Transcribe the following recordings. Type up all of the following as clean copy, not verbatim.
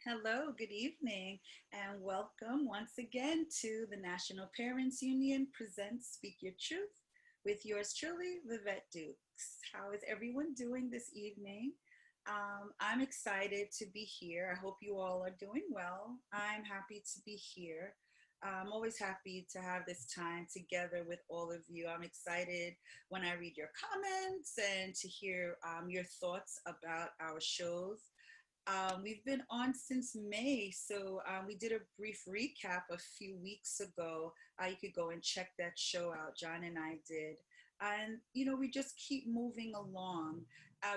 Hello, good evening, and welcome once again to the National Parents Union presents Speak Your Truth with yours truly, Vivett Dukes. How is everyone doing this evening? I'm excited to be here. I hope you all are doing well. I'm happy to be here. I'm always happy to have this time together with all of you. I'm excited when I read your comments and to hear your thoughts about our shows. We've been on since May, so we did a brief recap a few weeks ago. You could go and check that show out. John and I did. And, we just keep moving along.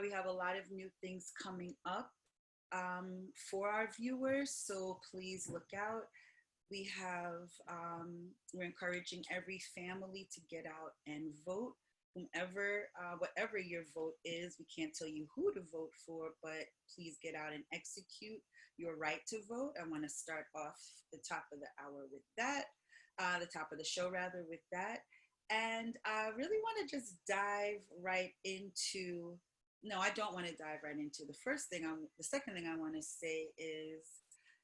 We have a lot of new things coming up for our viewers, so please look out. We're encouraging every family to get out and vote. Whatever your vote is, we can't tell you who to vote for, but please get out and execute your right to vote. I want to start off the top of the hour with that, the top of the show rather with that. And I really want to just dive right into, no, I don't want to dive right into the second thing I want to say is,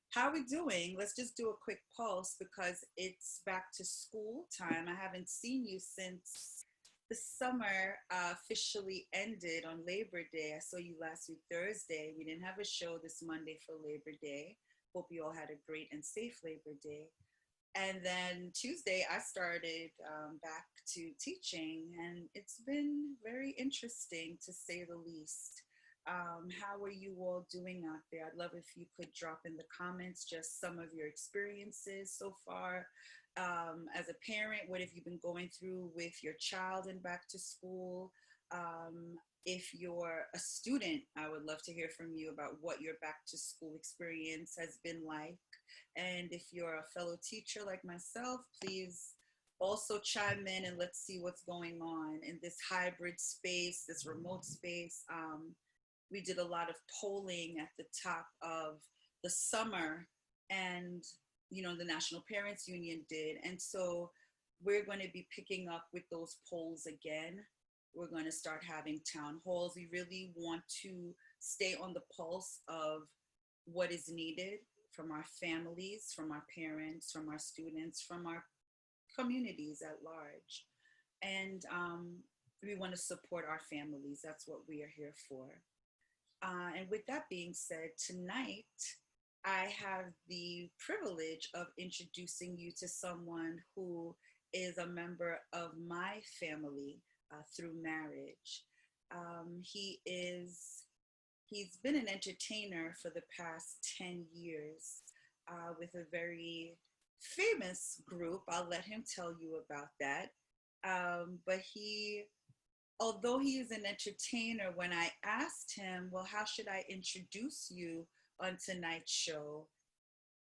how are we doing? Let's just do a quick pulse because it's back to school time. I haven't seen you since the summer officially ended on Labor Day. I saw you last week, Thursday. We didn't have a show this Monday for Labor Day. Hope you all had a great and safe Labor Day. And then Tuesday, I started back to teaching, and it's been very interesting to say the least. How are you all doing out there? I'd love if you could drop in the comments just some of your experiences so far. As a parent, what have you been going through with your child in back to school? If you're a student, I would love to hear from you about what your back to school experience has been like. And if you're a fellow teacher like myself, please also chime in and let's see what's going on in this hybrid space, this remote space. We did a lot of polling at the top of the summer, and the National Parents Union did. And so we're going to be picking up with those polls again. We're going to start having town halls. We really want to stay on the pulse of what is needed from our families, from our parents, from our students, from our communities at large. And we want to support our families. That's what we are here for. And with that being said, tonight I have the privilege of introducing you to someone who is a member of my family through marriage. He's been an entertainer for the past 10 years with a very famous group. I'll let him tell you about that. But although he is an entertainer, when I asked him, well, how should I introduce you on tonight's show?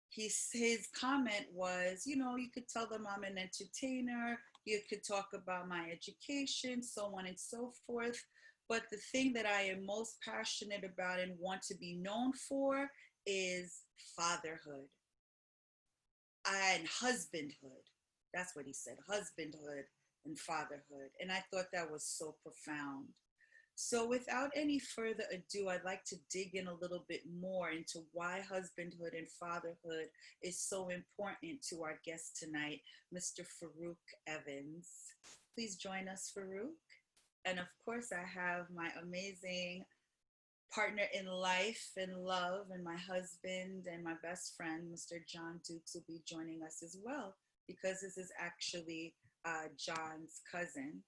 His comment was, you could tell them I'm an entertainer, you could talk about my education, so on and so forth. But the thing that I am most passionate about and want to be known for is fatherhood and husbandhood. That's what he said, husbandhood and fatherhood. And I thought that was so profound. So without any further ado, I'd like to dig in a little bit more into why husbandhood and fatherhood is so important to our guest tonight, Mr. Farouk Evans. Please join us, Farouk. And of course, I have my amazing partner in life and love and my husband and my best friend, Mr. John Dukes, will be joining us as well, because this is actually John's cousin.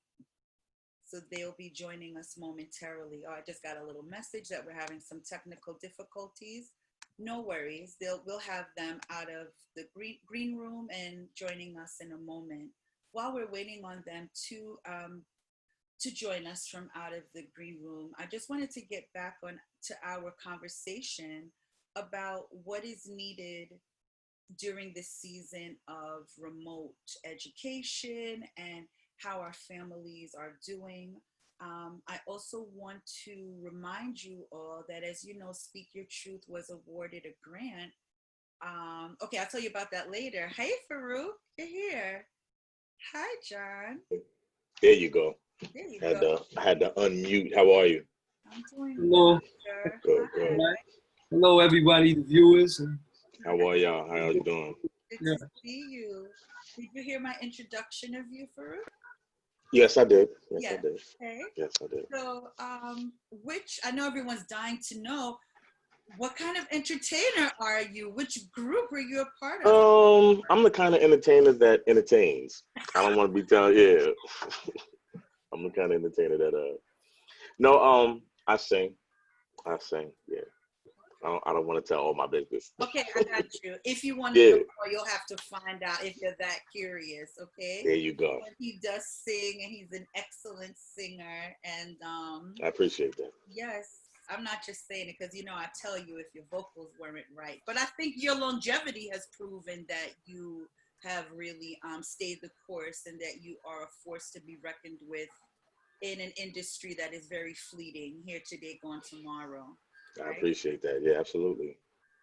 So they'll be joining us momentarily. Oh, I just got a little message that we're having some technical difficulties. No worries. We'll have them out of the green room and joining us in a moment. While we're waiting on them to join us from out of the green room, I just wanted to get back on to our conversation about what is needed during this season of remote education and how our families are doing. I also want to remind you all that, as you know, Speak Your Truth was awarded a grant. Okay, I'll tell you about that later. Hey, Farouk, you're here. Hi, John. There you go. There you Had go. to I had to unmute. How are you? I'm doing well, Hello. sir. Good, good. Hi. Hello, everybody, the viewers. And, How are y'all? How you doing? Good yeah. to see you. Did you hear my introduction of you, Farouk? Yes, I did. Yes, I Yes. did. Okay. Yes, I did. So, which I know everyone's dying to know, what kind of entertainer are you? Which group are you a part of? I'm the kind of entertainer that entertains. I don't want to be telling. Yeah, I'm the kind of entertainer that No, I sing. I sing. Yeah. I don't want to tell all my business. Okay, I got you. If you want to know Yeah. more, you'll have to find out if you're that curious, okay? There you go. But he does sing and he's an excellent singer. And I appreciate that. yes, I'm not just saying it because, I tell you if your vocals weren't right. But I think your longevity has proven that you have really stayed the course and that you are a force to be reckoned with in an industry that is very fleeting, here today, gone tomorrow, I right? appreciate that. Yeah, absolutely.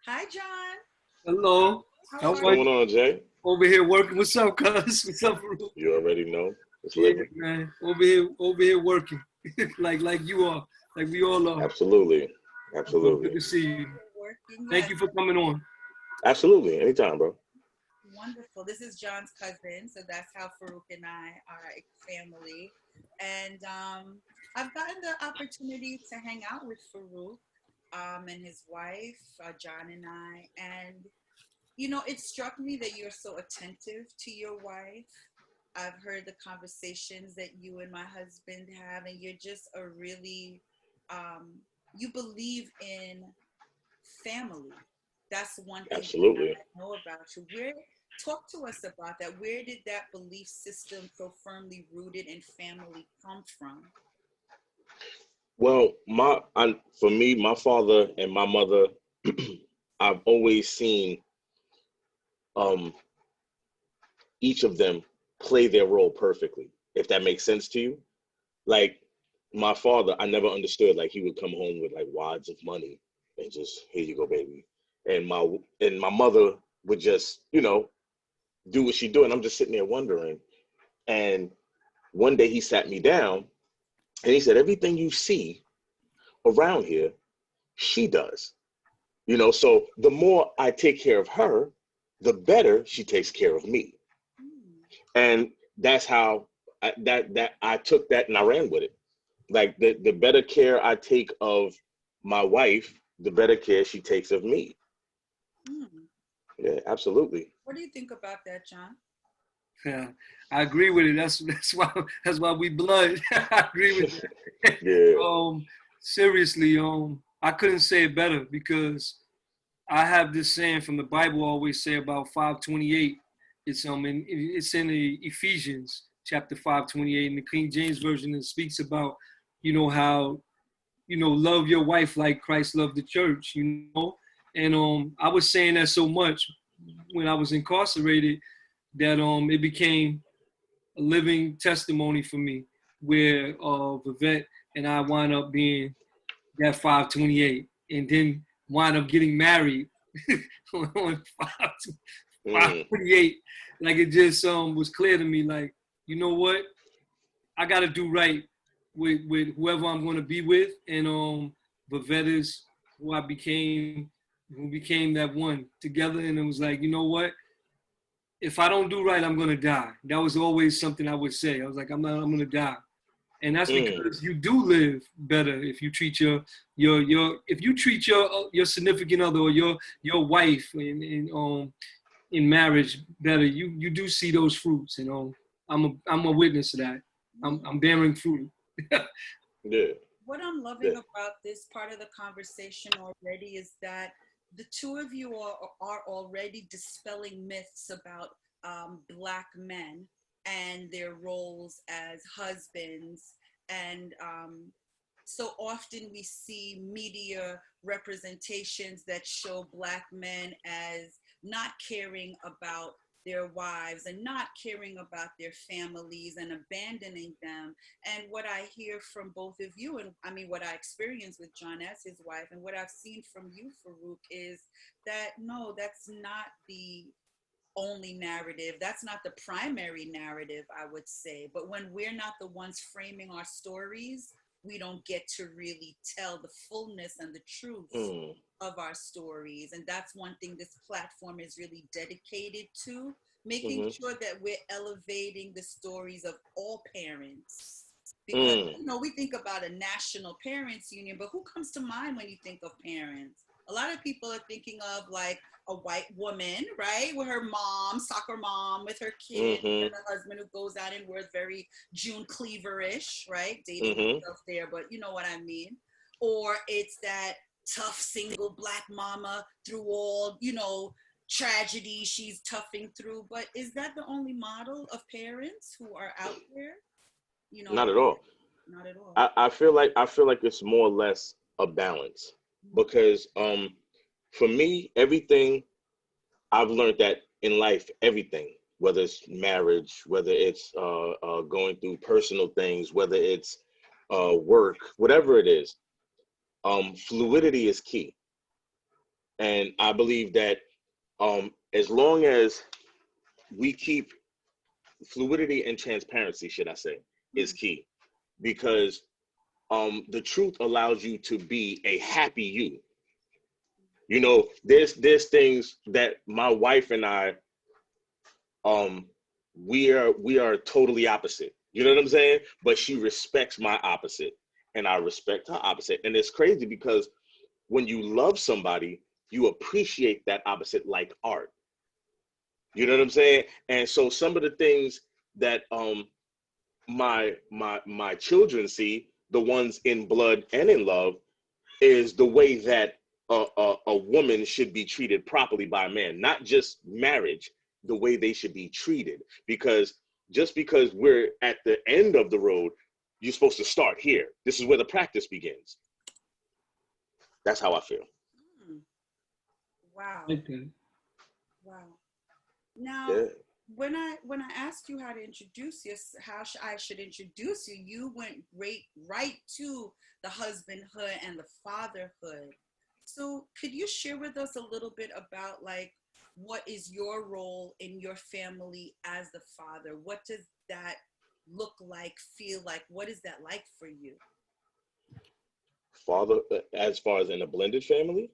Hi, John. Hello. How How What's are are you? going on, Jay? Over here working. What's up, cuz? What's up, bro? You already know. It's Yeah, living. man. Over here working. like you are. Like we all are. Absolutely. So good Absolutely. to see you. working? Thank Yes, you for coming on. Absolutely. Anytime, bro. wonderful. This is John's cousin, so that's how Farouk and I are a family. And I've gotten the opportunity to hang out with Farouk and his wife, John and I. And, it struck me that you're so attentive to your wife. I've heard the conversations that you and my husband have, and you're just a really, um, you believe in family. That's one thing that Absolutely. I know about you. Talk to us about that. Where did that belief system so firmly rooted in family come from? Well, for me, my father and my mother, I've always seen um, each of them play their role perfectly, if that makes sense to you. Like my father, I never understood. Like he would come home with like wads of money and just here you go, baby. And my mother would just do what she do, and I'm just sitting there wondering. And one day he sat me down and he said, "Everything you see around here, she does." So the more I take care of her, the better she takes care of me. Hmm. And that's how I took that and I ran with it. Like the better care I take of my wife, the better care she takes of me. Hmm. Yeah, absolutely. What do you think about that, John? Yeah, I agree with it. That's why we blood. I agree with that. Yeah. um, seriously, I couldn't say it better because I have this saying from the Bible. I always say about 5:28. It's in the Ephesians chapter 5:28 in the King James version. It speaks about how love your wife like Christ loved the church. And I was saying that so much when I was incarcerated that it became a living testimony for me where Vivett and I wound up being that 5:28 and then wind up getting married on 5 Mm, 28. Like it just was clear to me, like, you know what? I gotta do right with whoever I'm gonna be with. And Vivett is who became that one together, and it was like, you know what? If I don't do right, I'm gonna die. That was always something I would say. I was like, I'm gonna die. And that's mm. because you do live better if you treat your significant other or your wife in marriage better. You do see those fruits. I'm a witness to that. Hmm. I'm bearing fruit. Yeah. What I'm Yeah. loving about this part of the conversation already is that the two of you are already dispelling myths about Black men and their roles as husbands. And so often we see media representations that show Black men as not caring about their wives and not caring about their families and abandoning them. And what I hear from both of you, and I mean, what I experienced with John as his wife, and what I've seen from you, Farouk, is that no, that's not the only narrative. That's not the primary narrative, I would say. But when we're not the ones framing our stories, we don't get to really tell the fullness and the truth Mm. of our stories. And that's one thing this platform is really dedicated to, making Mm-hmm. sure that we're elevating the stories of all parents. Because, Mm. you know, we think about a national parents union, but who comes to mind when you think of parents? A lot of people are thinking of like a white woman, right? With her mom, soccer mom, with her kids, Mm-hmm. and a husband who goes out and wears very June Cleaver-ish, right? Dating Mm-hmm. myself there, but you know what I mean. Or it's that tough single black mama through all, you know, tragedy she's toughing through. But is that the only model of parents who are out there? You know, Not at all. not at all. I feel like it's more or less a balance because for me, everything I've learned that in life, everything, whether it's marriage, whether it's going through personal things, whether it's work, whatever it is, fluidity is key. And I believe that as long as we keep fluidity and transparency, should I say, is key because the truth allows you to be a happy you. You know, there's things that my wife and I we are totally opposite. You know what I'm saying? But she respects my opposite and I respect her opposite. And it's crazy because when you love somebody, you appreciate that opposite like art. You know what I'm saying? And so some of the things that my children see, the ones in blood and in love, is the way that a woman should be treated properly by a man, not just marriage, the way they should be treated. Because just because we're at the end of the road, you're supposed to start here. This is where the practice begins. That's how I feel. Hmm. Wow. Okay. Wow. Now, Yeah. when I asked you how to introduce you, I should introduce you, you went right to the husbandhood and the fatherhood. So, could you share with us a little bit about like what is your role in your family as the father? What does that look like, feel like? What is that like for you? Father, as far as in a blended family.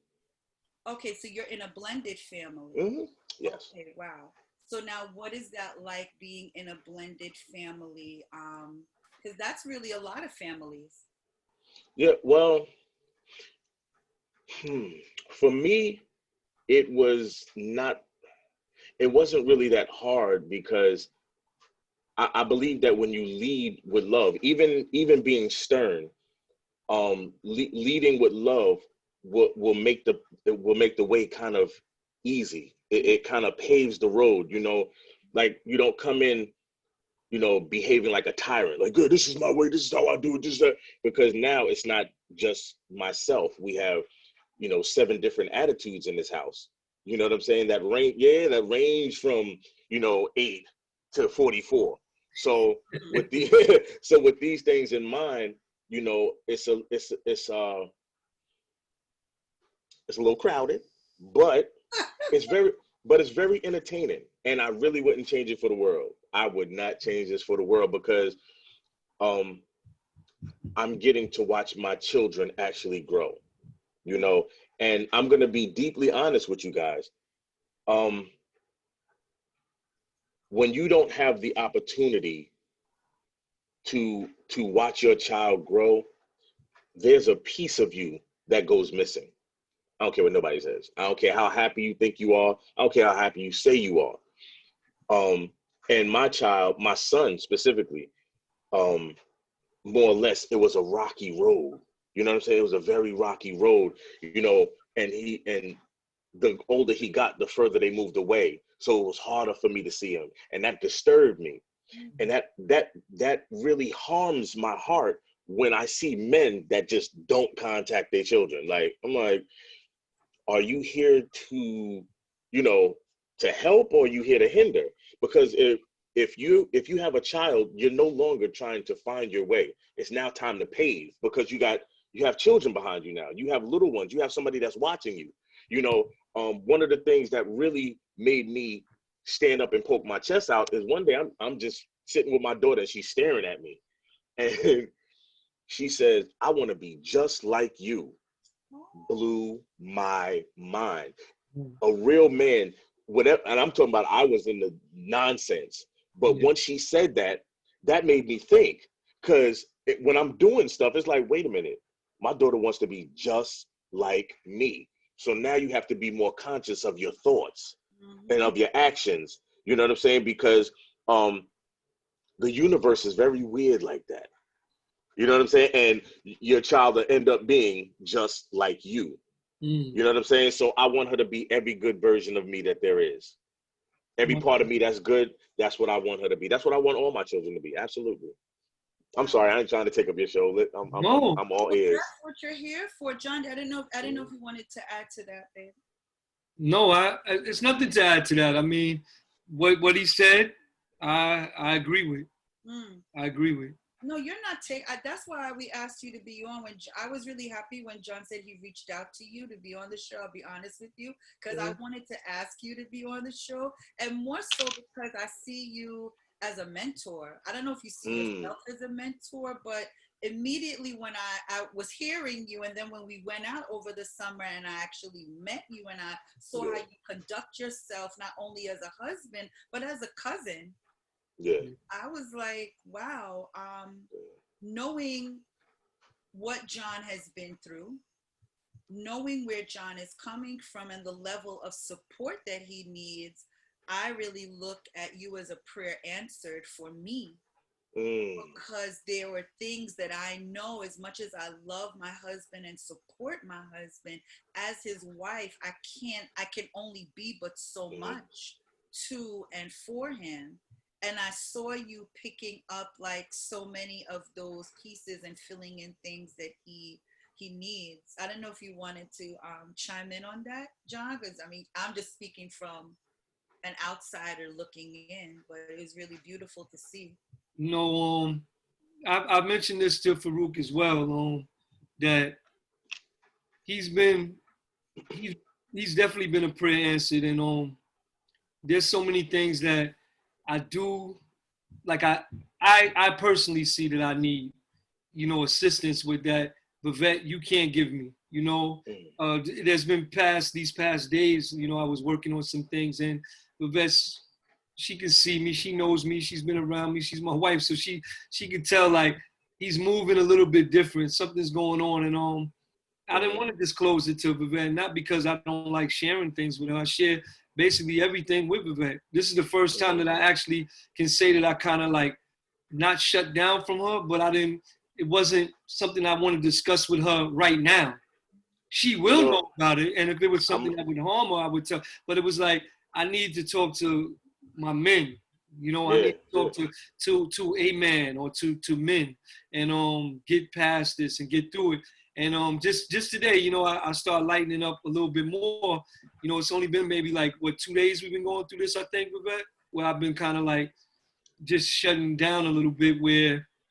Okay, so you're in a blended family. Hmm. Yes. Okay, wow. So now what is that like being in a blended family? Because that's really a lot of families. Yeah. Well, hmm, for me, it was not. It wasn't really that hard because I believe that when you lead with love, even being stern, leading with love will make the way kind of easy. It kind of paves the road, you know, like you don't come in, you know, behaving like a tyrant, like, good, this is my way, this is how I do it, this is that. Because now it's not just myself. We have, you know, 7 different attitudes in this house. You know what I'm saying? That range from, you know, 8 to 44. So with the so with these things in mind, you know, it's a little crowded, but it's very it's very entertaining. And I really wouldn't change it for the world. I would not change this for the world because um I'm getting to watch my children actually grow, you know, and I'm gonna be deeply honest with you guys. Um, when you don't have the opportunity to watch your child grow, there's a piece of you that goes missing. I don't care what nobody says. I don't care how happy you think you are. I don't care how happy you say you are. Um, and my son specifically, um, more or less, it was a rocky road. You know what I'm saying? It was a very rocky road, you know, and the older he got, the further they moved away. So it was harder for me to see him. And that disturbed me. And that really harms my heart when I see men that just don't contact their children. Like, I'm like, are you here to, you know, to help, or are you here to hinder? Because if you have a child, you're no longer trying to find your way. It's now time to pave because you have children behind you now. You have little ones. You have somebody that's watching you. You know, one of the things that really made me stand up and poke my chest out is one day I'm just sitting with my daughter and she's staring at me, and she says, "I want to be just like you." blew my mind. Mm. A real man, whatever, and I'm talking about I was in the nonsense. But Yeah. once she said that, that made me think. Because when I'm doing stuff, it's like, wait a minute, my daughter wants to be just like me. So now you have to be more conscious of your thoughts and Mm-hmm. of your actions. You know what I'm saying? Because the universe is very weird like that. You know what I'm saying? And your child will end up being just like you. Mm. You know what I'm saying? So I want her to be every good version of me that there is. Every part of me that's good, that's what I want her to be. That's what I want all my children to be. Absolutely. I'm Wow. sorry, I ain't trying to take up your show. No, I'm all Well, ears. that's what you're here for, John. I didn't know if you wanted to add to that, babe. no, it's nothing to add to that. I mean, what he said, I agree with. Mm. I agree with. No, you're not that's why we asked you to be on. I was really happy when John said he reached out to you to be on the show. I'll be honest with you, because I wanted to ask you to be on the show, and more so because I see you as a mentor. I don't know if you see Mm, yourself as a mentor, but immediately when I was hearing you, and then when we went out over the summer and I actually met you and I saw how yeah, you conduct yourself not only as a husband but as a cousin, yeah, I was like, wow, knowing what John has been through, knowing where John is coming from, and the level of support that he needs, I really look at you as a prayer answered for me. mm, Because there were things that I know, as much as I love my husband and support my husband as his wife, I can only be but so mm, much to and for him. And I saw you picking up like so many of those pieces and filling in things that he needs. I don't know if you wanted to chime in on that, John, because I mean, I'm just speaking from an outsider looking in, but it was really beautiful to see. No, I mentioned this to Farouk as well. That he's been he's he's definitely been a prayer answered, and there's so many things that I do. Like I personally see that I need, assistance with that. Vivett, you can't give me. mm, There's been these past days. I was working on some things, and Vivett, she can see me. She knows me. She's been around me. She's my wife, so she can tell like he's moving a little bit different. Something's going on, and I didn't mm, want to disclose it to Vivett, not because I don't like sharing things with her. I share basically everything with Vivett. This is the first time mm, that I actually can say that I kind of like not shut down from her, but it wasn't something I want to discuss with her right now. She you will know, know about it. And if it was I'm, something that would harm her, I would tell. But it was like, I need to talk to my men. I yeah, need to yeah, talk to a man or to men and get past this and get through it. And just today, I start lightening up a little bit more. It's only been maybe like 2 days we've been going through this, I think, with that, where I've been kind of like just shutting down a little bit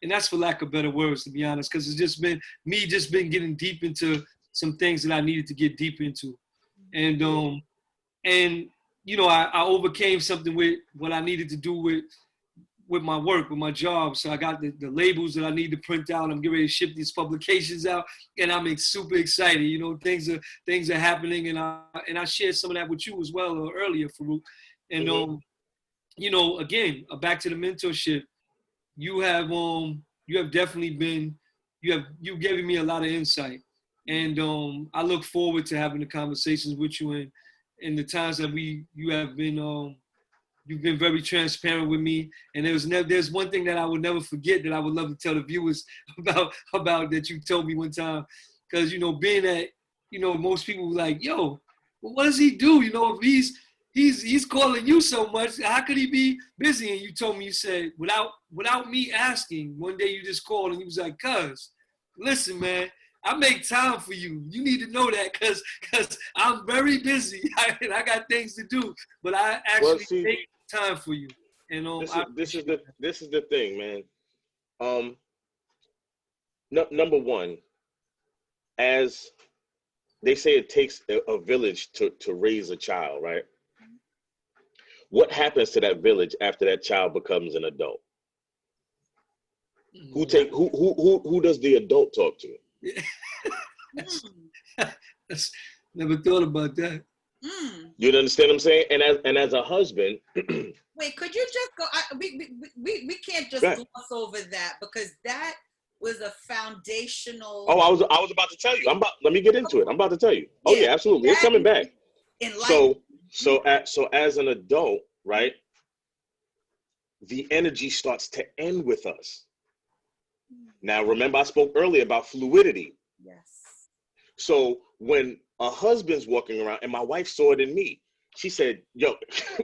and that's for lack of better words, to be honest, because it's just been getting deep into some things that I needed to get deep into. And yeah, and I overcame something with what I needed to do with my work, with my job. So I got the labels that I need to print out. I'm getting ready to ship these publications out, and I'm super excited. Things are happening, and I shared some of that with you as well earlier, Farouk. And mm-hmm, again, back to the mentorship. You have definitely been you've given me a lot of insight, and I look forward to having the conversations with you and the times that you have been you've been very transparent with me. And there's one thing that I would never forget that I would love to tell the viewers about that you told me one time, because being that most people were like, yo, well, what does he do, if he's calling you so much, how could he be busy? And you told me, you said, without me asking, one day you just called and you was like, cuz, listen, man, I make time for you. You need to know that, because I'm very busy and I got things to do, but I well, actually see, make time for you. And I appreciate that. this is the thing, man. Um, no, number one, as they say, it takes a village to raise a child, right? What happens to that village after that child becomes an adult? Mm. Who does the adult talk to? That's, Hmm. That's, never thought about that. Mm. You understand what I'm saying? And as a husband, Wait, could you just go? We can't just gloss over that, because that was a foundational. Oh, I was about to tell you. Let me get into it. I'm about to tell you. Oh yeah, absolutely. It's coming back. So as an adult, right? The energy starts to end with us. Now, remember I spoke earlier about fluidity. Yes. So when a husband's walking around, and my wife saw it in me, she said, yo,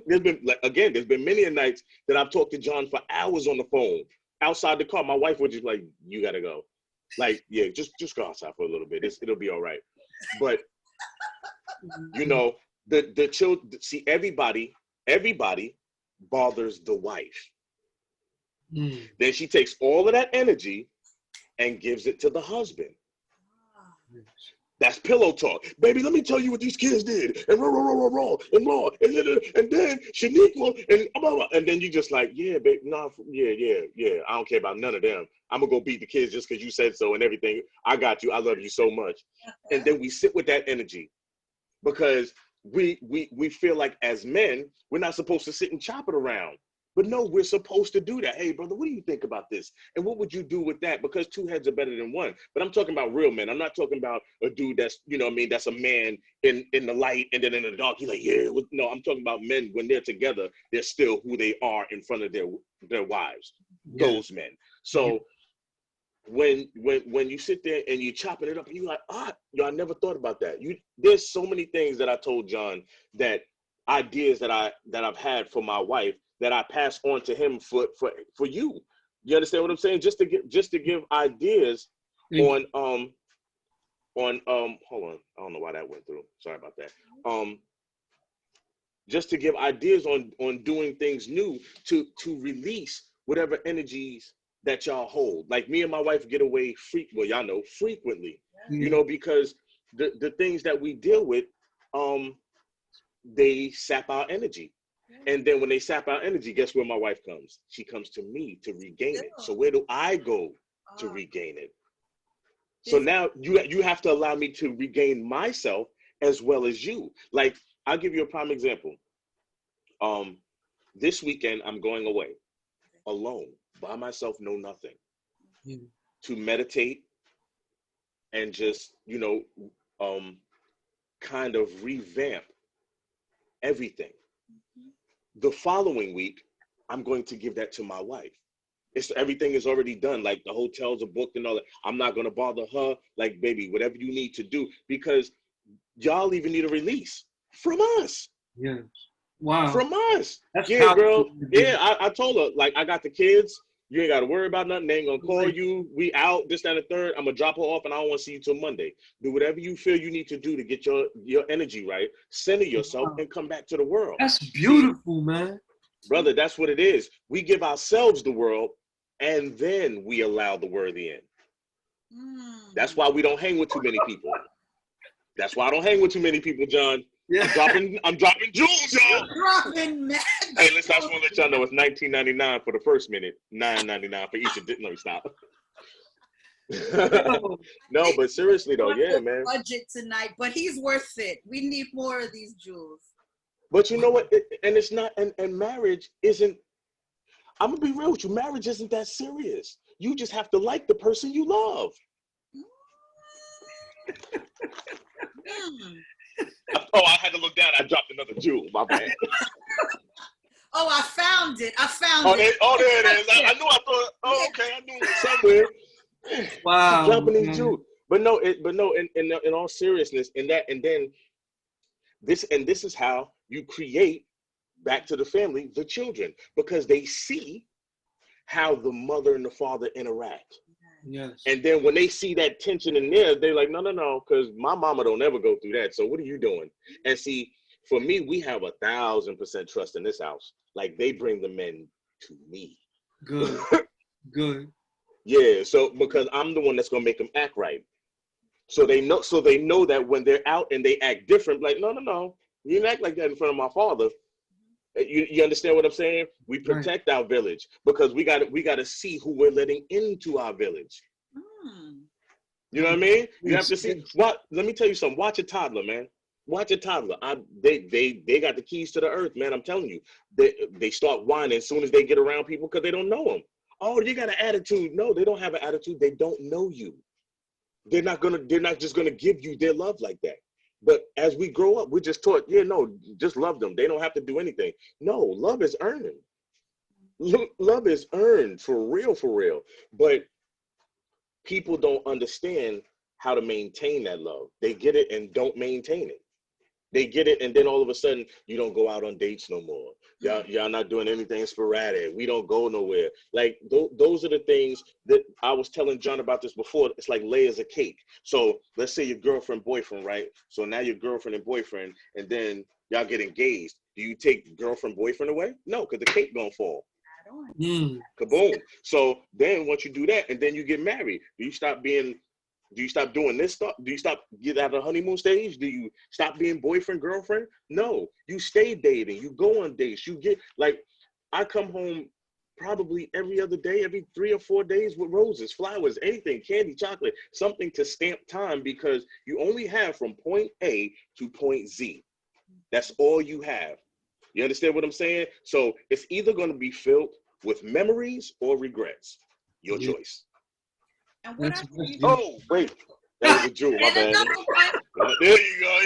there's been many a nights that I've talked to John for hours on the phone outside the car. My wife would just like, you gotta go. Like, yeah, just go outside for a little bit. It'll be all right. But you know, the children, see, everybody bothers the wife. Then she takes all of that energy and gives it to the husband. That's pillow talk. Baby, let me tell you what these kids did. And and then Shaniqua and blah, blah, blah. And then you just like, yeah, baby, nah, yeah. I don't care about none of them. I'm gonna go beat the kids just because you said so and everything. I got you. I love you so much. And then we sit with that energy because we feel like as men, we're not supposed to sit and chop it around. But no, we're supposed to do that. Hey, brother, what do you think about this? And what would you do with that? Because two heads are better than one. But I'm talking about real men. I'm not talking about a dude that's, you know what I mean, that's a man in the light and then in the dark. He's like, yeah. No, I'm talking about men when they're together, they're still who they are in front of their wives, those men. So when you sit there and you're chopping it up and you're like, I never thought about that. There's so many things that I told John, that ideas that I've had for my wife, that I pass on to him for you. You understand what I'm saying? Just to give ideas on hold on. I don't know why that went through. Sorry about that. Just to give ideas on doing things new to release whatever energies that y'all hold. Like me and my wife get away frequently. You know, because the things that we deal with, they sap our energy. And then when they sap our energy, guess where my wife comes? She comes to me to regain it. So where do I go to regain it? So now you have to allow me to regain myself as well as you. Like, I'll give you a prime example. This weekend, I'm going away alone, by myself, know nothing, to meditate and just, kind of revamp everything. The following week, I'm going to give that to my wife. Everything is already done. Like, the hotels are booked and all that. I'm not going to bother her. Like, baby, whatever you need to do, because y'all even need a release from us. Yeah. Wow. From us. That's yeah, girl. Yeah, I told her, like, I got the kids. You ain't got to worry about nothing. They ain't going to call you. We out, this, that, and the third. I'm going to drop her off, and I don't want to see you till Monday. Do whatever you feel you need to do to get your energy right. Center yourself and come back to the world. That's beautiful, man. Brother, that's what it is. We give ourselves the world, and then we allow the worthy in. That's why we don't hang with too many people. That's why I don't hang with too many people, John. Yeah. I'm dropping jewels, y'all. Dropping mad. Hey, listen, I just want to let y'all know it's $19.99 for the first minute, $9.99 for each. No, stop. No, but seriously though, yeah, man. Budget tonight, but he's worth it. We need more of these jewels. But you know what? And it's not. And marriage isn't. I'm gonna be real with you. Marriage isn't that serious. You just have to like the person you love. Oh, I had to look down. I dropped another jewel. My bad. Oh, I found it. There it is. I knew. I thought. Oh, okay. I knew it was somewhere. Wow. Dropping these jewels. But no. In all seriousness, and then this is how you create back to the family the children, because they see how the mother and the father interact. Yes. And then when they see that tension in there, they're like, no, because my mama don't ever go through that. So what are you doing? And see, for me, we have 1,000% trust in this house. Like, they bring the men to me. Good. Good. Yeah. So because I'm the one that's gonna make them act right. So they know that when they're out and they act different, like, no, you didn't act like that in front of my father. You understand what I'm saying? We protect our village because we got to see who we're letting into our village. You know what I mean? You have to see. Let me tell you something. Watch a toddler, man. Watch a toddler. They got the keys to the earth, man. I'm telling you. They start whining as soon as they get around people because they don't know them. Oh, you got an attitude. No, they don't have an attitude. They don't know you. They're not just gonna give you their love like that. But as we grow up, we're just taught, yeah, no, just love them. They don't have to do anything. No, love is earned. Love is earned for real, for real. But people don't understand how to maintain that love. They get it and don't maintain it. They get it, and then all of a sudden, you don't go out on dates no more. Y'all not doing anything sporadic. We don't go nowhere. Like, those are the things that I was telling John about this before. It's like layers of cake. So let's say your girlfriend, boyfriend, right? So now your girlfriend and boyfriend, and then y'all get engaged. Do you take girlfriend, boyfriend away? No, because the cake gonna fall. Kaboom. So then once you do that, and then you get married, do you stop doing this stuff? Do you stop get out of the honeymoon stage? Do you stop being boyfriend, girlfriend? No, you stay dating. You go on dates. You get, like, I come home probably every other day, every 3 or 4 days with roses, flowers, anything, candy, chocolate, something to stamp time, because you only have from point A to point Z. That's all you have. You understand what I'm saying? So it's either going to be filled with memories or regrets. Your choice. And what oh, wait. That was a jewel, my bad. There you go.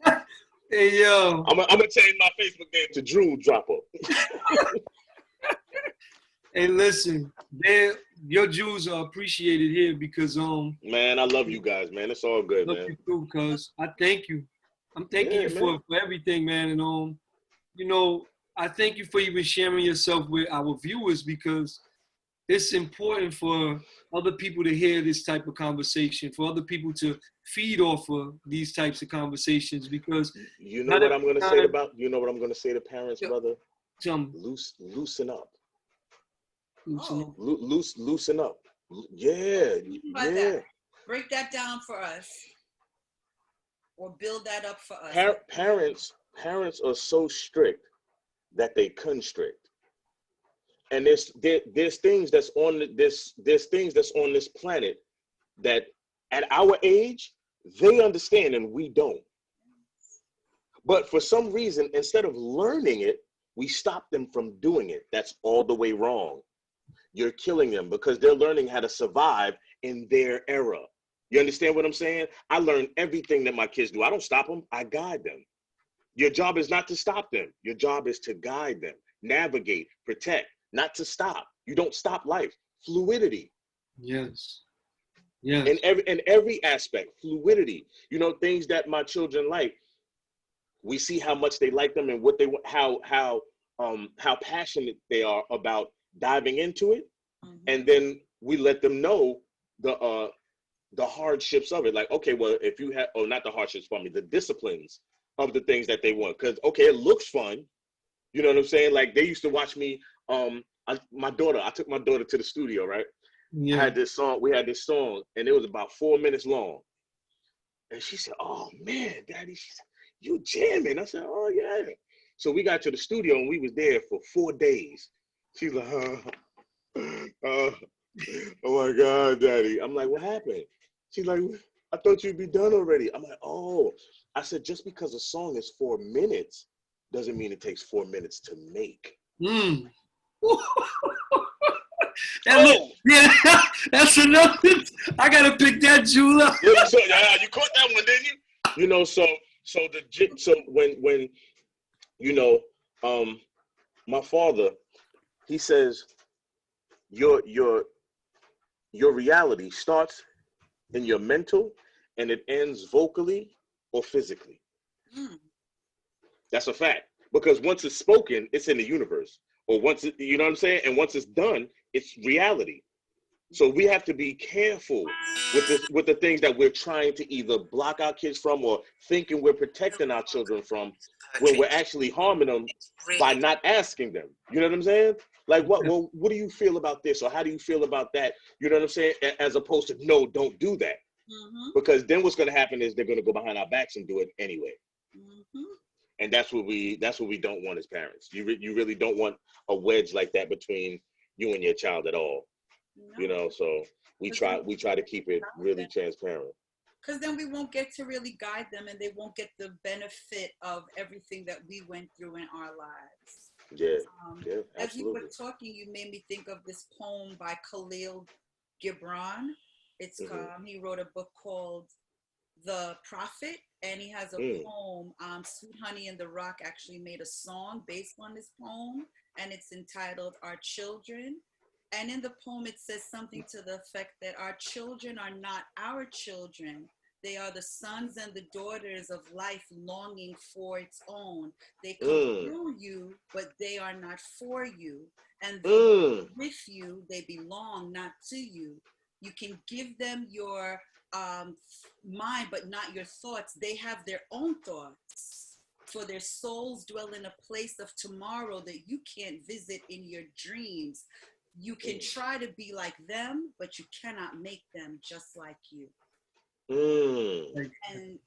Yeah. Hey, yo. I'm going to change my Facebook name to Drew Dropper. Hey, listen. Your jewels are appreciated here because man, I love you guys, man. It's all good, man. Love you too, because I thank you. I'm thanking you for everything, man. And you know, I thank you for even sharing yourself with our viewers, because it's important for other people to hear this type of conversation, for other people to feed off of these types of conversations, because you know what I'm going to say about, you know what I'm going to say to parents, brother? Loosen up. Loosen up. Yeah. That? Break that down for us, or build that up for us. Parents are so strict that they constrict. And there's things that's on this planet that at our age they understand and we don't. But for some reason, instead of learning it, we stop them from doing it. That's all the way wrong. You're killing them because they're learning how to survive in their era. You understand what I'm saying? I learn everything that my kids do. I don't stop them. I guide them. Your job is not to stop them. Your job is to guide them, navigate, protect, not to stop. You don't stop life. Fluidity. Yes. In every aspect, fluidity. You know, things that my children like. We see how much they like them and what they want, how passionate they are about diving into it, and then we let them know the hardships of it. Like, okay, well, if you have, not the hardships for me, the disciplines of the things that they want, because okay, it looks fun. You know what I'm saying? Like, they used to watch me. I took my daughter to the studio, right? Yeah. We had this song, and it was about 4 minutes long. And she said, "Oh man, Daddy," she said, "you jamming." I said, "Oh yeah." So we got to the studio and we was there for 4 days. She's like, oh my God, Daddy. I'm like, "What happened?" She's like, "I thought you'd be done already." I'm like, "Oh." I said, just because a song is 4 minutes doesn't mean it takes 4 minutes to make. Yeah, that's enough. I gotta pick that jewel up. Yeah, you caught that one, didn't you? You know, so when you know, my father, he says, your reality starts in your mental and it ends vocally or physically. That's a fact, because once it's spoken, it's in the universe. Or once it, you know what I'm saying? And once it's done, it's reality. So we have to be careful with the things that we're trying to either block our kids from or thinking we're protecting our children from, when we're actually harming them by not asking them. You know what I'm saying? Like, what do you feel about this? Or how do you feel about that? You know what I'm saying? As opposed to, no, don't do that. Because then what's going to happen is they're going to go behind our backs and do it anyway. And that's what we don't want as parents. You really don't want a wedge like that between you and your child at all. You know, so we try to keep it really transparent. Because then we won't get to really guide them, and they won't get the benefit of everything that we went through in our lives. Yeah, yeah, As you were absolutely. talking, you made me think of this poem by Khalil Gibran. It's he wrote a book called The Prophet, and he has a poem. Sweet Honey and the Rock actually made a song based on this poem, and it's entitled Our Children. And in the poem, it says something to the effect that our children are not our children. They are the sons and the daughters of life longing for its own. They come through you, but they are not for you. And though with you, they belong not to you. You can give them your mind, but not your thoughts. They have their own thoughts. For their souls dwell in a place of tomorrow that you can't visit in your dreams. You can try to be like them, but you cannot make them just like you. And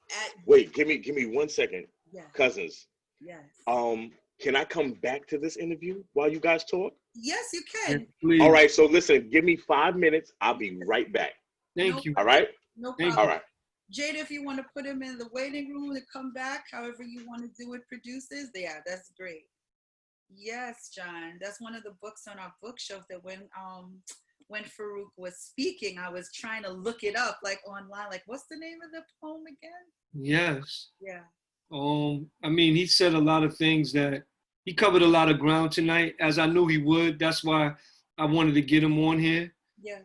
wait, give me 1 second. Yes. Cousins. Yes. Can I come back to this interview while you guys talk? Yes, you can. Please. All right, so listen, give me 5 minutes. I'll be right back. Thank you. All right? No problem. All right. Jada, if you want to put him in the waiting room and come back, however you want to do it, producers, yeah, that's great. Yes, John, that's one of the books on our bookshelf that when Farouk was speaking, I was trying to look it up like online, like what's the name of the poem again? Yes. Yeah. I mean, he said a lot of things that he covered a lot of ground tonight, as I knew he would. That's why I wanted to get him on here. Yes.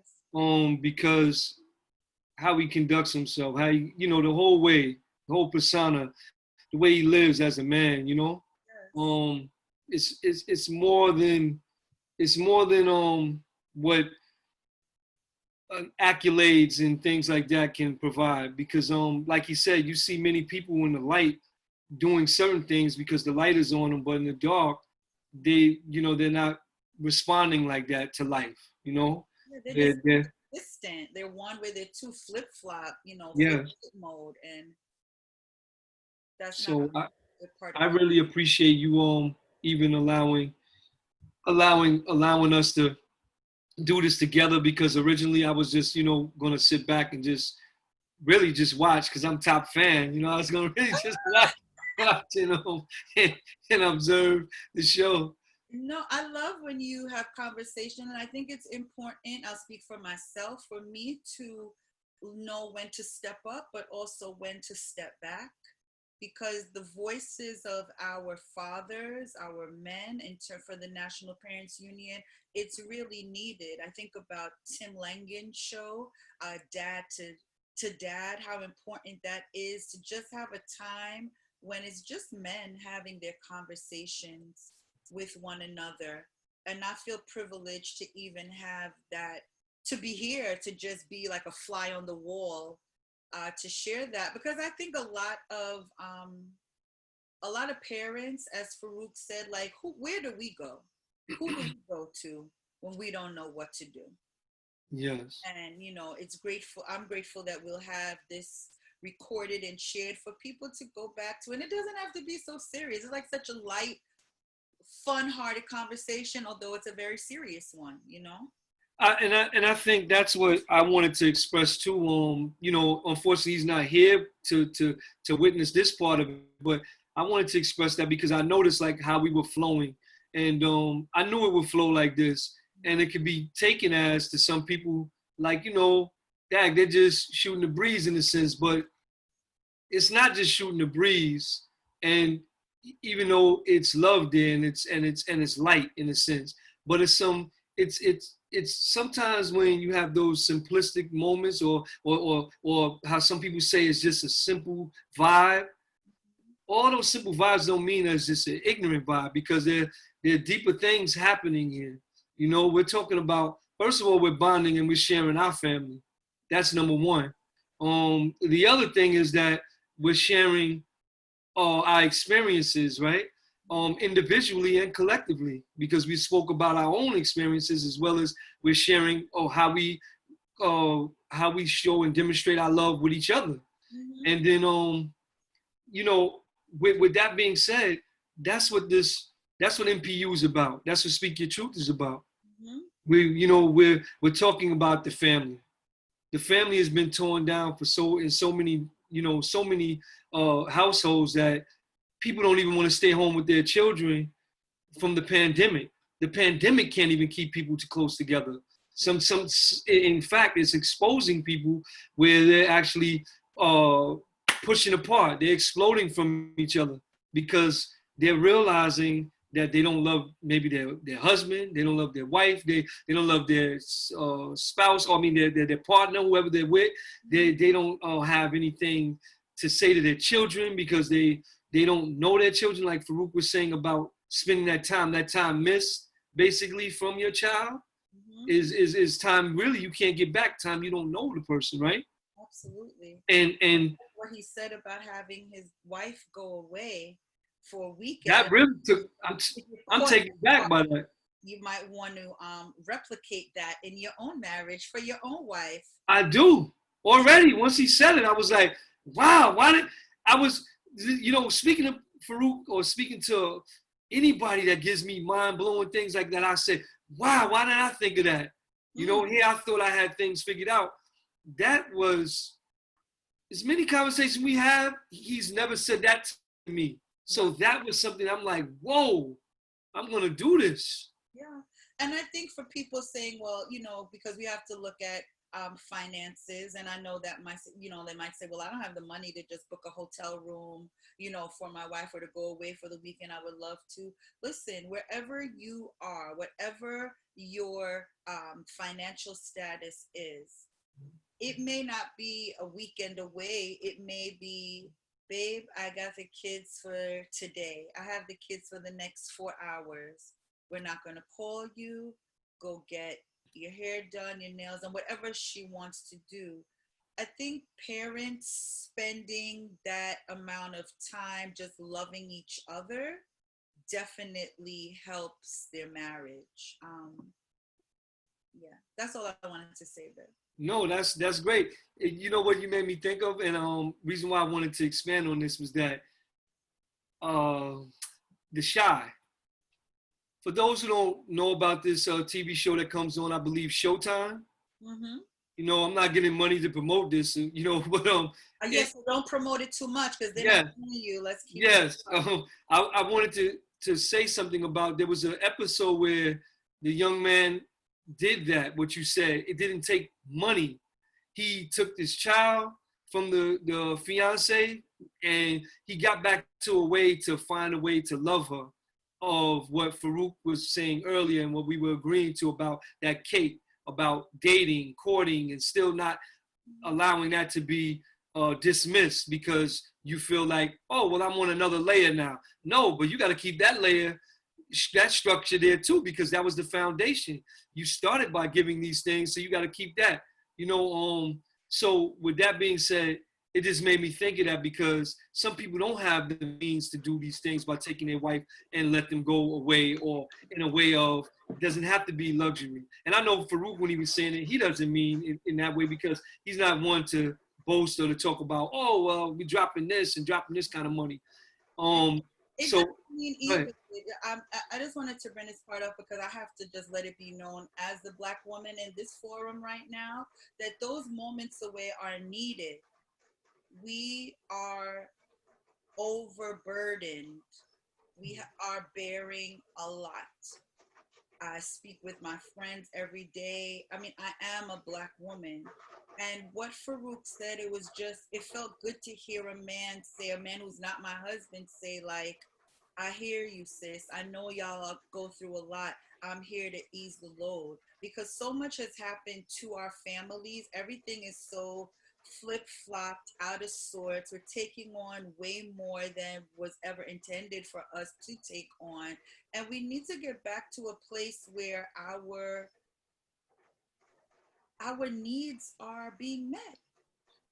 Because how he conducts himself, how he, the whole way, the whole persona, the way he lives as a man, Yes. It's more than what accolades and things like that can provide, because like he said, you see many people in the light doing certain things because the light is on them, but in the dark they're not responding like that to life. Yeah, they're distant. They're one where they're too flip-flop, yeah. mode, and that's so not a good part of I really appreciate you even allowing us to do this together, because originally I was just going to sit back and just watch, because I'm top fan. I was going to really just watch and observe the show. No, I love when you have conversation, and I think it's important, I'll speak for myself, for me to know when to step up, but also when to step back, because the voices of our fathers, our men, for the National Parents Union, it's really needed. I think about Tim Langen's show, Dad to Dad, how important that is, to just have a time when it's just men having their conversations with one another, and not feel privileged to even have that, to be here, to just be like a fly on the wall, to share that. Because I think a lot of parents, as Farouk said, like, where do we go? Who do we go to when we don't know what to do? Yes. And I'm grateful that we'll have this recorded and shared for people to go back to. And it doesn't have to be so serious. It's like such a light, fun-hearted conversation, although it's a very serious one. I think that's what I wanted to express too. Unfortunately, he's not here to witness this part of it, but I wanted to express that because I noticed like how we were flowing, and I knew it would flow like this, and it could be taken as, to some people, like, they're just shooting the breeze in a sense, but it's not just shooting the breeze. And even though it's love there, and it's light in a sense, but it's sometimes when you have those simplistic moments, or how some people say it's just a simple vibe. All those simple vibes don't mean that it's just an ignorant vibe, because there are deeper things happening here. We're talking about, first of all, we're bonding and we're sharing our family. That's number one. The other thing is that we're sharing our experiences, right? Individually and collectively, because we spoke about our own experiences, as well as we're sharing how we show and demonstrate our love with each other. Mm-hmm. And then with that being said, that's what MPU is about. That's what Speak Your Truth is about. Mm-hmm. We're talking about the family. The family has been torn down for so many, so many households that people don't even want to stay home with their children from the pandemic. The pandemic can't even keep people too close together. In fact, it's exposing people where they're actually pushing apart. They're exploding from each other because they're realizing that they don't love maybe their husband, they don't love their wife, they don't love their spouse, or I mean their partner, whoever they're with. They don't have anything to say to their children because they don't know their children, like Farouk was saying about spending that time missed basically from your child is time really you can't get back, time you don't know the person, right? Absolutely. And what he said about having his wife go away for a weekend, that really took, I'm taken back by that. You might want to replicate that in your own marriage for your own wife. I do already. Once he said it, I was like, wow, why did I was, speaking to Farouk or speaking to anybody that gives me mind-blowing things like that, I said, wow, why did I think of that? Here I thought I had things figured out. That was, as many conversations we have, he's never said that to me. So that was something I'm like, whoa, I'm going to do this. Yeah. And I think for people saying, well, because we have to look at finances, and I know that they might say, well, I don't have the money to just book a hotel room, for my wife or to go away for the weekend. I would love to. Listen, wherever you are, whatever your financial status is, it may not be a weekend away. It may be, babe, I got the kids for today. I have the kids for the next 4 hours. We're not going to call you. Go get your hair done, your nails, and whatever she wants to do. I think parents spending that amount of time just loving each other definitely helps their marriage. Yeah, that's all I wanted to say there. No, that's great. You know what you made me think of, and reason why I wanted to expand on this was that The Shy. For those who don't know about this TV show that comes on, I believe Showtime. Mm-hmm. I'm not getting money to promote this, but yes, so don't promote it too much because they're not paying you. Let's keep it. I wanted to say something about, there was an episode where the young man did that, what you said. It didn't take money. He took this child from the fiance, and he got back to find a way to love her, of what Farouk was saying earlier and what we were agreeing to about that Kate, about dating, courting, and still not allowing that to be dismissed because you feel like, oh, well, I'm on another layer now. No, but you got to keep that layer, that structure there too, because that was the foundation. You started by giving these things, so you got to keep that. So with that being said, it just made me think of that because some people don't have the means to do these things by taking their wife and let them go away, or in a way of, it doesn't have to be luxury. And I know Farouk, when he was saying it, he doesn't mean in that way because he's not one to boast or to talk about, oh, well, we're dropping this and dropping this kind of money. It so doesn't mean either. I just wanted to bring this part up because I have to just let it be known as the Black woman in this forum right now that those moments away are needed. We are overburdened. We are bearing a lot. I speak with my friends every day. I mean, I am a Black woman. And what Farouk said, it felt good to hear a man who's not my husband say, like, I hear you, sis. I know y'all go through a lot. I'm here to ease the load. Because so much has happened to our families. Everything is so flip-flopped, out of sorts. We're taking on way more than was ever intended for us to take on. And we need to get back to a place where our needs are being met.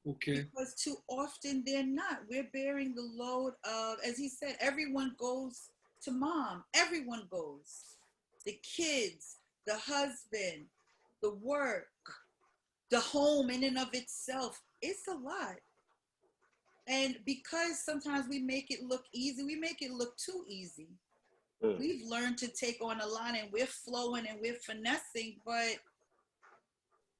Okay. Because too often they're not. We're bearing the load of, as he said, everyone goes to mom. Everyone goes. The kids, the husband, the work, the home in and of itself. It's a lot. And because sometimes we make it look easy, we make it look too easy. We've learned to take on a lot, and we're flowing and we're finessing, but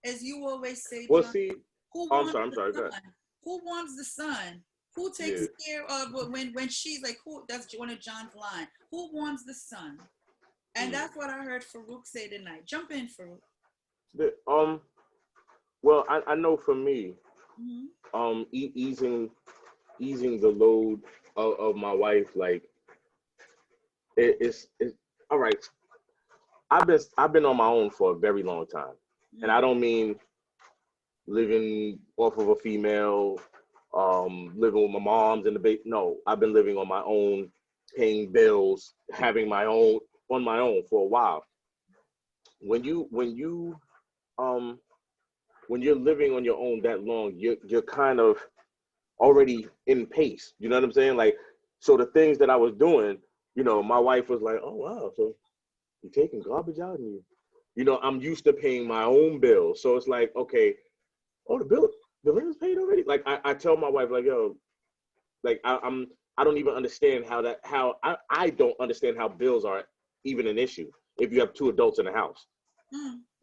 As you always say, Well, John, see, who oh, warms I'm the sorry. Go ahead. sun? Who warms the sun? Who takes Yeah. care of when she's like, who? That's one of John's line. Who warms the sun? And that's what I heard Farouk say tonight. Jump in, Farouk. Well, I know for me, easing the load of my wife, like it's all right. I've been on my own for a very long time, and I don't mean living off of a female, living with my mom's and the baby. No, I've been living on my own, paying bills, having my own on my own for a while. When you're living on your own that long, you're kind of already in pace. You know what I'm saying? Like, so the things that I was doing, my wife was like, "Oh wow, so you're taking garbage out and I'm used to paying my own bills. So it's like, okay, oh, the rent is paid already. Like I tell my wife, like, yo, like I don't even understand I don't understand how bills are even an issue if you have two adults in the house.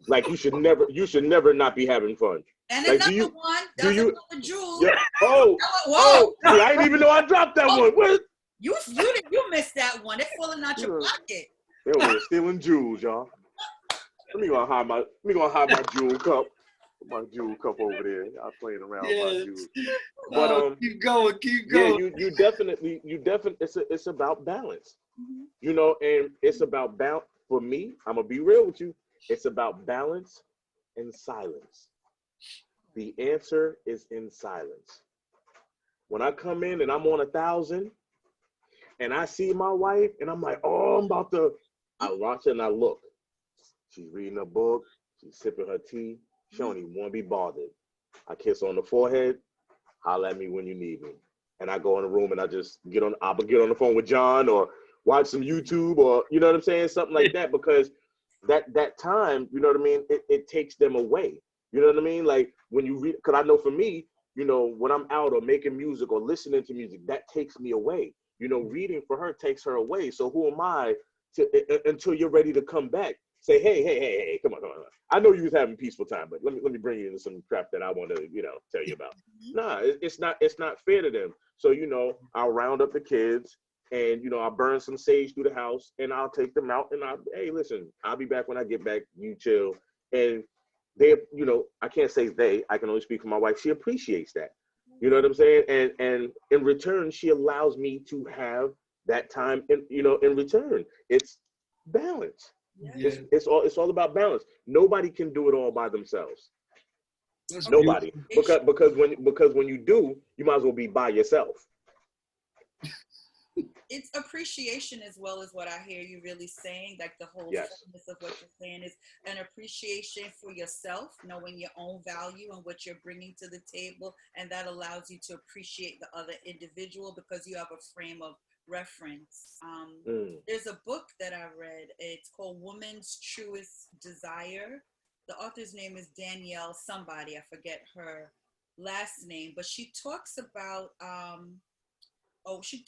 Like you should never not be having fun. And like, another one, that's another jewel. Yeah, see, I didn't even know I dropped that one. What? You missed that one. It's falling out your pocket. They were stealing jewels, y'all. Let me go hide my jewel cup. My jewel cup over there. Y'all playing around with my jewels. But keep going. Yeah, you definitely it's about balance. And it's about balance. For me, I'm gonna be real with you. It's about balance and silence. The answer is in silence. When I come in and I'm on 1,000 and I see my wife and I'm like, oh, I watch it and I look. She's reading a book. She's sipping her tea. She don't even want to be bothered. I kiss on the forehead. Holler at me when you need me. And I go in the room and I'll get on the phone with John or watch some YouTube or, you know what I'm saying? Something like that, because that time, you know what I mean? It takes them away. You know what I mean? Like when you read, because I know for me, when I'm out or making music or listening to music, that takes me away. Reading for her takes her away. So who am I until you're ready to come back? Say, hey, come on. I know you was having peaceful time, but let me bring you into some crap that I want to, tell you about. Nah, it's not fair to them. So, I'll round up the kids and, I'll burn some sage through the house and I'll take them out and hey, listen, I'll be back when I get back. You chill. And they, I can't say I can only speak for my wife. She appreciates that. You know what I'm saying? And in return, she allows me to have that time in return. It's balance. Yeah. It's all about balance. Nobody can do it all by themselves. That's nobody. Beautiful. Because when you do, you might as well be by yourself. It's appreciation as well as what I hear you really saying. Like the whole fullness of what you're saying is an appreciation for yourself, knowing your own value and what you're bringing to the table, and that allows you to appreciate the other individual because you have a frame of reference. There's a book that I read. It's called Woman's Truest Desire. The author's name is Danielle somebody. I forget her last name, but she talks about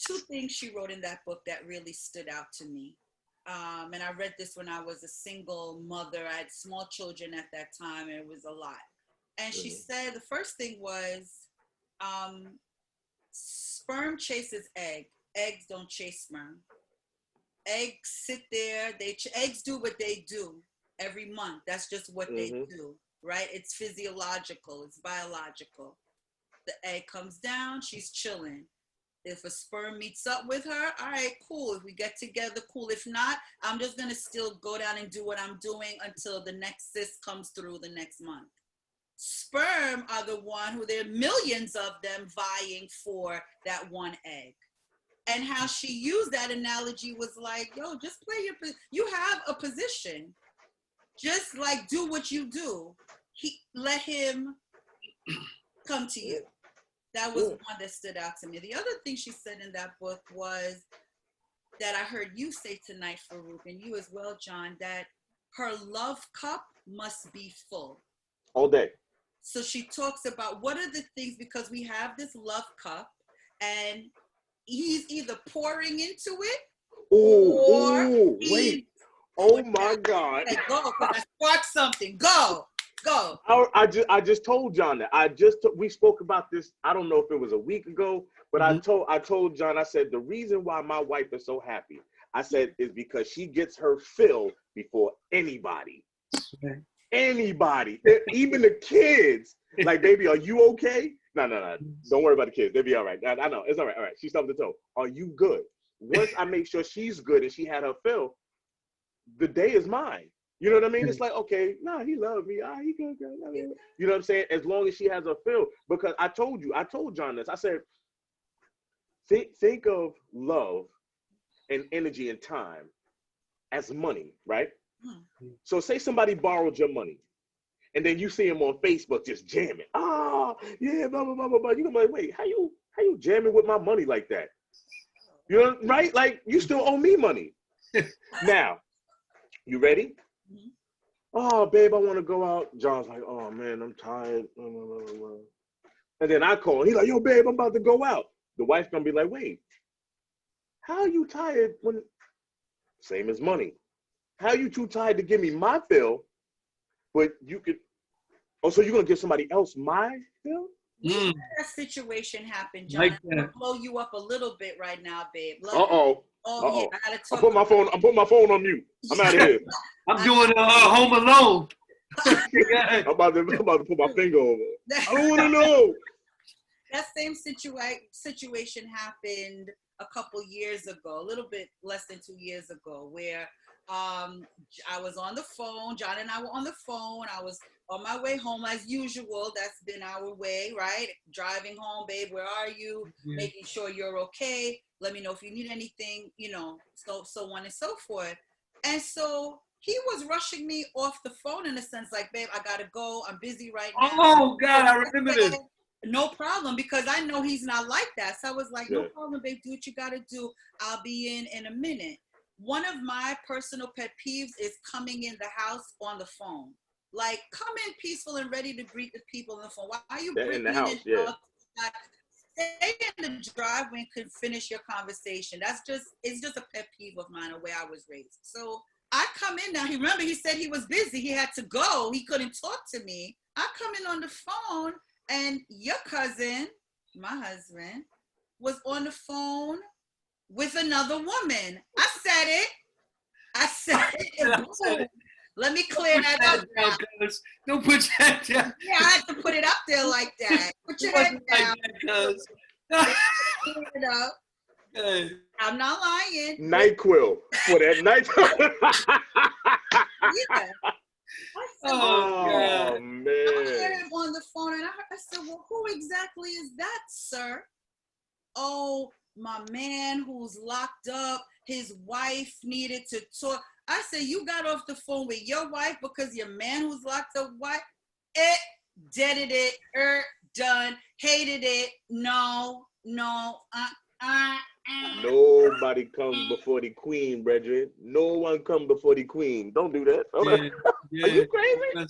two things she wrote in that book that really stood out to me. And I read this when I was a single mother. I had small children at that time, and it was a lot. And she said the first thing was sperm chases egg. Eggs don't chase sperm. Eggs sit there. Eggs do what they do every month. That's just what they do, right? It's physiological. It's biological. The egg comes down. She's chilling. If a sperm meets up with her, all right, cool. If we get together, cool. If not, I'm just going to still go down and do what I'm doing until the next cyst comes through the next month. Sperm are the one who there are millions of them vying for that one egg. And how she used that analogy was like, yo, just play you have a position. Just like do what you do. Let him come to you. That was one that stood out to me. The other thing she said in that book was that I heard you say tonight, Farouk, and you as well, John, that her love cup must be full. All day. So she talks about what are the things, because we have this love cup and he's either pouring into it or wait. Oh my God. Go, because I sparked something. Go. Go. I just told John that. We spoke about this. I don't know if it was a week ago, but I told John, I said, the reason why my wife is so happy, I said, is because she gets her fill before anybody. Anybody, even the kids. Like, baby, are you okay? No. Don't worry about the kids. They'll be all right. I know. It's all right. All right. She's stubbed the toe. Are you good? Once I make sure she's good and she had her fill, the day is mine. You know what I mean? It's like, okay, he loves me. He good. You know what I'm saying? As long as she has her fill. Because I told John this. I said, think of love and energy and time as money, right? So say somebody borrowed your money, and then you see him on Facebook just jamming. Yeah, blah, blah, blah, blah, blah. You're gonna be like, wait, how you jamming with my money like that? You know, right? Like, you still owe me money. Now, you ready? Oh, babe, I want to go out. John's like, oh, man, I'm tired. And then I call. He's like, yo, babe, I'm about to go out. The wife's going to be like, wait, how are you tired when, same as money. How are you too tired to give me my fill, but you could, so you're going to give somebody else my fill? We had a situation happen, John. I'm going to blow you up a little bit right now, babe. Yeah, I gotta talk. I'm putting my phone on mute. I'm out of here. I'm doing Home Alone. I'm about to put my finger over. I don't want to know. That same situation happened a couple years ago, a little bit less than 2 years ago, where I was on the phone. John and I were on the phone. I was on my way home as usual. That's been our way, right? Driving home, babe, where are you? Making sure you're okay. Let me know if you need anything, so on and so forth. And so he was rushing me off the phone in a sense, like, babe, I gotta go. I'm busy right now. Oh God, I remember this. No problem, because I know he's not like that. So I was like, no problem, babe, do what you gotta do. I'll be in a minute. One of my personal pet peeves is coming in the house on the phone. Like, come in peaceful and ready to greet the people on the phone. Why are you in the house? Stay in the driveway and could finish your conversation. It's just a pet peeve of mine, the way I was raised. So I come in now. He said he was busy. He had to go. He couldn't talk to me. I come in on the phone, and your cousin, my husband, was on the phone with another woman. I said it. Let me clear that up. Don't put that down. Yeah, I had to put it up there like that. Put your head down. Clear it up. Hey. I'm not lying. NyQuil for that night. Yeah. Oh, man. I heard him on the phone, and I said, well, who exactly is that, sir? Oh, my man who's locked up, his wife needed to talk. I said, you got off the phone with your wife because your man who's locked up wife? Deaded it, done, hated it, no. Nobody comes before the queen, brethren. No one comes before the queen. Don't do that. Are you crazy?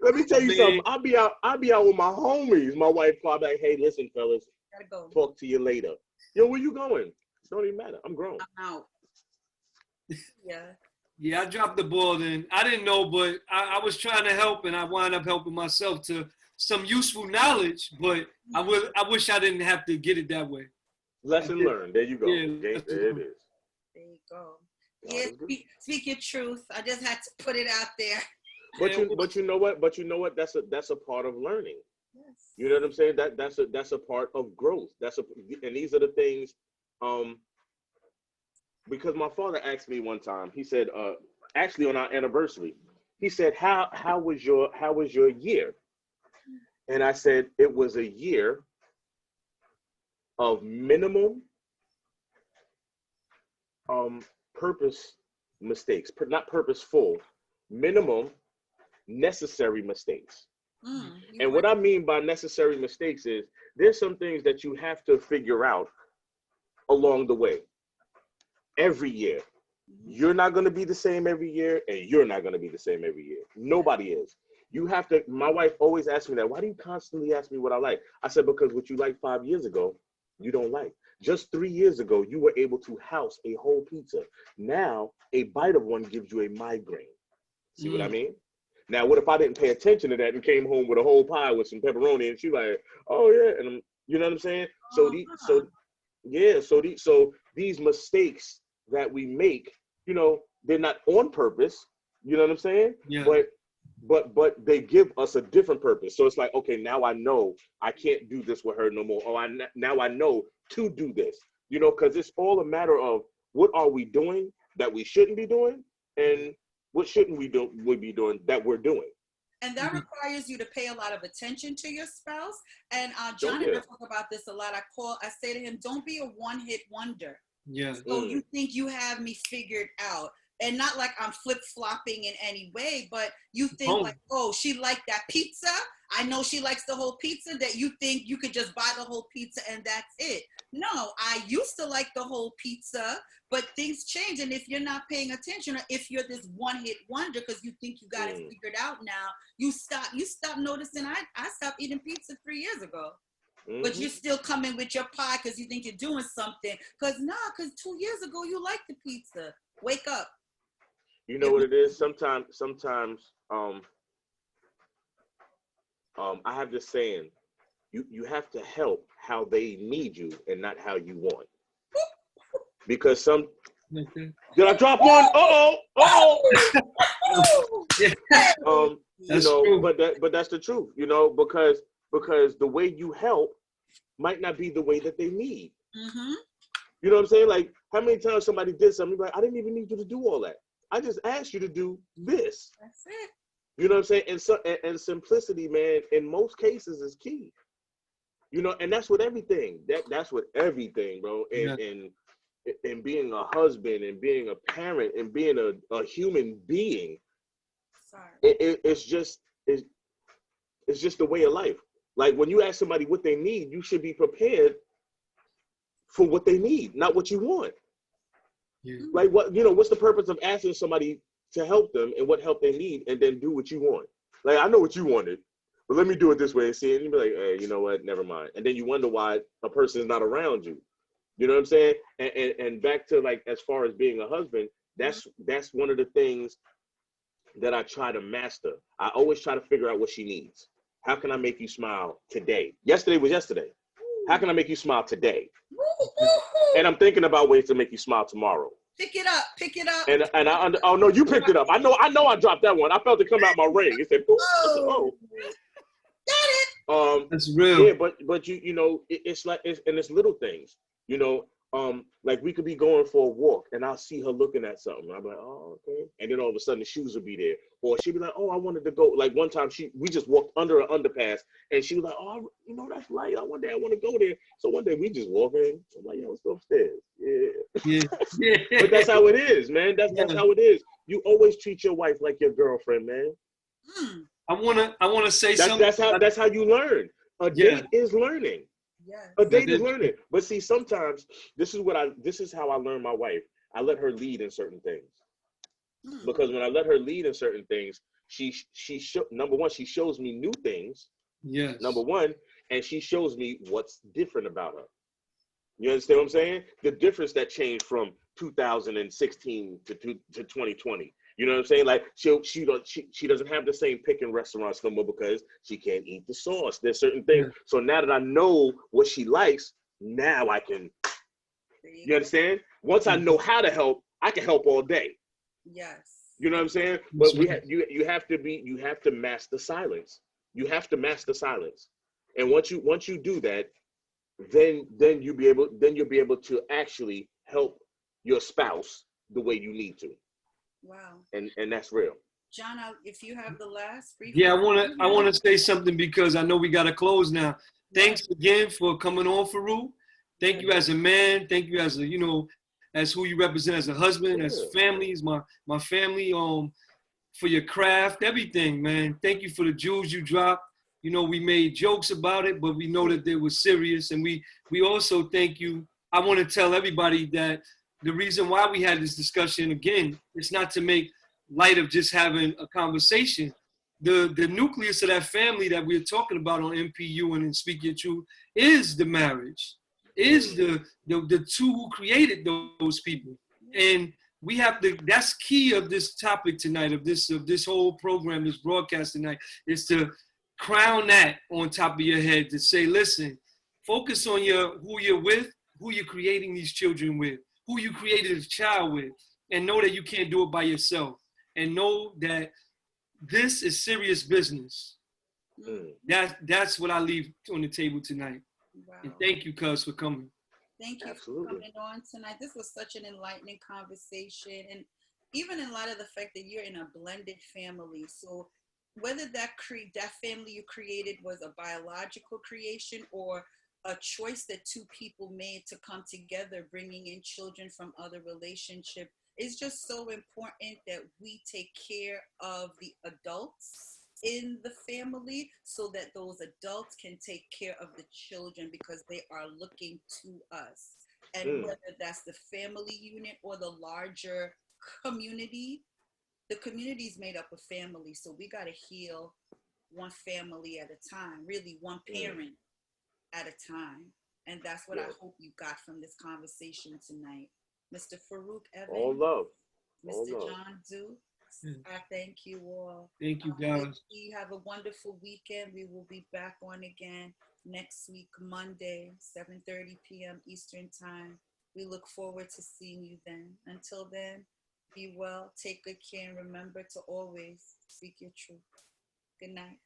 Let me tell you something. I'll be out with my homies. My wife probably like, hey, listen, fellas, gotta go. Talk to you later. Yo, where you going? It don't even matter. I'm grown. I'm out. Yeah. Yeah, I dropped the ball then. I didn't know, but I was trying to help, and I wound up helping myself to some useful knowledge, but I wish I didn't have to get it that way. Lesson learned. There you go. Yeah, there it is. There you go. Yeah, speak your truth. I just had to put it out there. But you know what? That's a part of learning. Yes. You know what I'm saying? That's a part of growth. And these are the things. Because my father asked me one time. He said, actually on our anniversary, he said, "How was your year?" And I said, "It was a year of minimum purpose mistakes, not purposeful, minimum necessary mistakes." And what I mean by necessary mistakes is there's some things that you have to figure out along the way. Every year. You're not going to be the same every year, and you're not going to be the same every year. Nobody is. You have to, my wife always asks me that, why do you constantly ask me what I like? I said, because what you liked 5 years ago, you don't like. Just 3 years ago, you were able to house a whole pizza. Now, a bite of one gives you a migraine. See what I mean? Now, what if I didn't pay attention to that and came home with a whole pie with some pepperoni, and she like, oh yeah, and you know what I'm saying? So so these mistakes that we make, you know, they're not on purpose. You know what I'm saying? Yeah. But they give us a different purpose. So it's like, okay, now I know I can't do this with her no more. Or now I know to do this. You know, because it's all a matter of what are we doing that we shouldn't be doing, and what shouldn't we be doing that we're doing. And that requires you to pay a lot of attention to your spouse. And John and I talk about this a lot. I say to him, don't be a one-hit wonder. Yeah. So you think you have me figured out. And not like I'm flip-flopping in any way, but you think like, oh, she liked that pizza. I know she likes the whole pizza, that you think you could just buy the whole pizza and that's it. No, I used to like the whole pizza, but things change. And if you're not paying attention, or if you're this one-hit wonder because you think you got it figured out now, you stop noticing. I stopped eating pizza 3 years ago. But you're still coming with your pie because you think you're doing something. Because 2 years ago you liked the pizza. Wake up. You know what it is? Sometimes I have this saying, you have to help how they need you and not how you want. Because did I drop one? You know, true. but that's the truth, you know, because the way you help might not be the way that they need. You know what I'm saying? Like, how many times somebody did something, like, I didn't even need you to do all that. I just asked you to do this. That's it. You know what I'm saying? And simplicity, man, in most cases is key. You know, and that's with everything. That's with everything, bro. And being a husband and being a parent and being a human being. It's just the way of life. Like, when you ask somebody what they need, you should be prepared for what they need, not what you want. Yeah. Like, what's the purpose of asking somebody to help them and what help they need and then do what you want? Like, I know what you wanted, but let me do it this way and see it. And you be like, hey, you know what? Never mind. And then you wonder why a person is not around you. You know what I'm saying? And back to, like, as far as being a husband, that's one of the things that I try to master. I always try to figure out what she needs. How can I make you smile today? Yesterday was yesterday. How can I make you smile today? And I'm thinking about ways to make you smile tomorrow. Pick it up. And oh no, you picked it up. I know I dropped that one. I felt it come out my ring. It said, oh. Got it. That's real. Yeah, but you know, it's like it's little things. You know, like, we could be going for a walk and I'll see her looking at something. I'm like, oh, okay. And then all of a sudden the shoes will be there. Or she'll be like, oh, I wanted to go. Like, one time we just walked under an underpass and she was like, oh, you know, that's light. One day I want to go there. So one day we just walking. I'm like, yo, let's go upstairs. Yeah. But that's how it is, man. That's how it is. You always treat your wife like your girlfriend, man. I wanna say something. That's how you learn. A date is learning. Yes. A date is learning. But see, sometimes this is how I learn my wife. I let her lead in certain things. Because when I let her lead in certain things, number one, she shows me new things. Yes. Number one, and she shows me what's different about her. You understand what I'm saying? The difference that changed from 2016 to 2020. You know what I'm saying? Like, she doesn't have the same pick in restaurants no more because she can't eat the sauce. There's certain things. Yeah. So now that I know what she likes, now I can. You understand? Once I know how to help, I can help all day. Yes. You know what I'm saying? But you have to master silence. You have to master silence. And once you do that, then you'll be able to actually help your spouse the way you need to. Wow. And that's real. John, if you have the last brief. Yeah, I wanna say something because I know we gotta close now. Thanks again for coming on, Farouk. Thank you as a man. Thank you as as who you represent as a husband, as family, my family, for your craft, everything, man. Thank you for the jewels you dropped. You know, we made jokes about it, but we know that they were serious. And we also thank you. I want to tell everybody that the reason why we had this discussion, again, it's not to make light of just having a conversation. The nucleus of that family that we're talking about on MPU and in Speak Your Truth is the marriage, is the two who created those people. And we have to, that's key of this topic tonight, of this whole program, this broadcast tonight, is to crown that on top of your head, to say, listen, focus on who you're with, who you're creating these children with, who you created a child with, and know that you can't do it by yourself. And know that this is serious business. That's what I leave on the table tonight. Wow. And thank you, cuz, for coming. Thank you for coming on tonight. This was such an enlightening conversation. And even in light of the fact that you're in a blended family. So whether that family you created was a biological creation or a choice that two people made to come together, bringing in children from other relationships, it's just so important that we take care of the adults in the family so that those adults can take care of the children because they are looking to us. And whether that's the family unit or the larger community, the community is made up of families. So we got to heal one family at a time, really one parent at a time. And that's what I hope you got from this conversation tonight. Mr. Farouk Evans. All love. Mr. John Dukes. I thank you all. Thank you, guys. You have a wonderful weekend. We will be back on again next week, Monday, 7:30 p.m. Eastern Time. We look forward to seeing you then. Until then, be well, take good care, and remember to always speak your truth. Good night.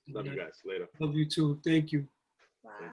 Love you guys. Later. Love you too. Thank you. Bye.